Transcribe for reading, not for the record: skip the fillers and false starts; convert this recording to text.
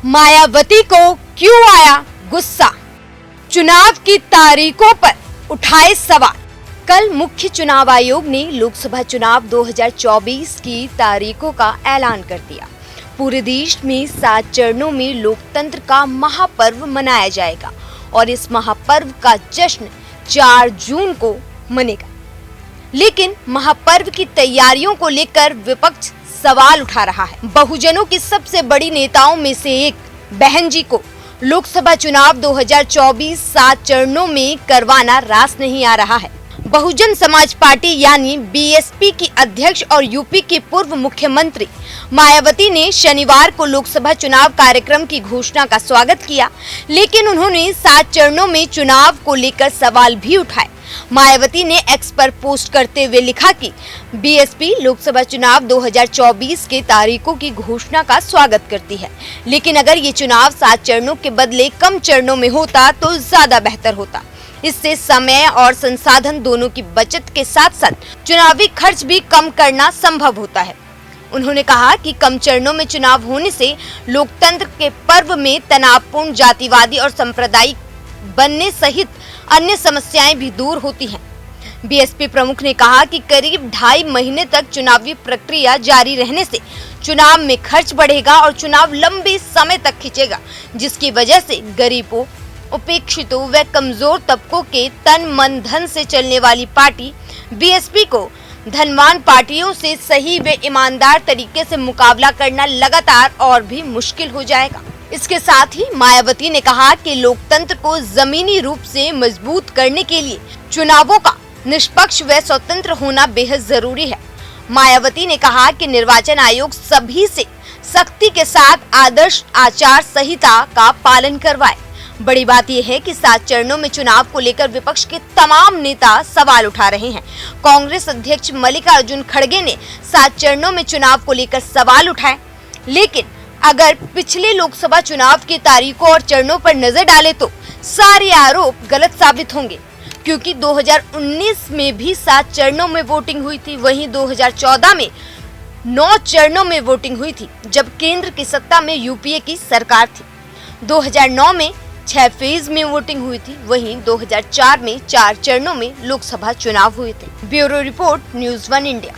मायावती को क्यों आया गुस्सा? चुनाव की तारीखों पर उठाए सवाल। कल मुख्य चुनाव आयोग ने लोकसभा चुनाव 2024 की तारीखों का ऐलान कर दिया। पूरे देश में 7 चरणों में लोकतंत्र का महापर्व मनाया जाएगा और इस महापर्व का जश्न 4 जून को मनेगा। लेकिन महापर्व की तैयारियों को लेकर विपक्ष सवाल उठा रहा है। बहुजनों की सबसे बड़ी नेताओं में से एक बहन जी को लोकसभा चुनाव 2024 7 चरणों में करवाना रास नहीं आ रहा है। बहुजन समाज पार्टी यानी बीएसपी की अध्यक्ष और यूपी की पूर्व मुख्यमंत्री मायावती ने शनिवार को लोकसभा चुनाव कार्यक्रम की घोषणा का स्वागत किया, लेकिन उन्होंने 7 चरणों में चुनाव को लेकर सवाल भी उठाए। मायावती ने एक्स पर पोस्ट करते हुए लिखा कि बीएसपी लोकसभा चुनाव 2024 के तारीखों की घोषणा का स्वागत करती है, लेकिन अगर ये चुनाव 7 चरणों के बदले कम चरणों में होता तो ज्यादा बेहतर होता। इससे समय और संसाधन दोनों की बचत के साथ साथ चुनावी खर्च भी कम करना संभव होता है। उन्होंने कहा कि कम चरणों में चुनाव होने से लोकतंत्र के पर्व में तनावपूर्ण जातिवादी और सांप्रदायिक बनने सहित अन्य समस्याएं भी दूर होती हैं। बीएसपी प्रमुख ने कहा कि करीब 2.5 महीने तक चुनावी प्रक्रिया जारी रहने से चुनाव में खर्च बढ़ेगा और चुनाव लंबे समय तक खिंचेगा, जिसकी वजह से गरीबों, उपेक्षितों व कमजोर तबकों के तन मन धन से चलने वाली पार्टी बीएसपी को धनवान पार्टियों से सही व ईमानदार तरीके से मुकाबला करना लगातार और भी मुश्किल हो जाएगा। इसके साथ ही मायावती ने कहा कि लोकतंत्र को जमीनी रूप से मजबूत करने के लिए चुनावों का निष्पक्ष व स्वतंत्र होना बेहद जरूरी है। मायावती ने कहा कि निर्वाचन आयोग सभी से सख्ती के साथ आदर्श आचार संहिता का पालन करवाए। बड़ी बात यह है कि 7 चरणों में चुनाव को लेकर विपक्ष के तमाम नेता सवाल उठा रहे हैं। कांग्रेस अध्यक्ष मल्लिकार्जुन खड़गे ने 7 चरणों में चुनाव को लेकर सवाल उठाए, लेकिन अगर पिछले लोकसभा चुनाव की तारीखों और चरणों पर नजर डालें तो सारे आरोप गलत साबित होंगे, क्योंकि 2019 में भी 7 चरणों में वोटिंग हुई थी। वहीं 2014 में 9 चरणों में वोटिंग हुई थी, जब केंद्र की सत्ता में यूपीए की सरकार थी। 2009 में 6 फेज में वोटिंग हुई थी। वहीं 2004 में 4 चरणों में लोकसभा चुनाव हुए थे। Bureau report, news 1 India.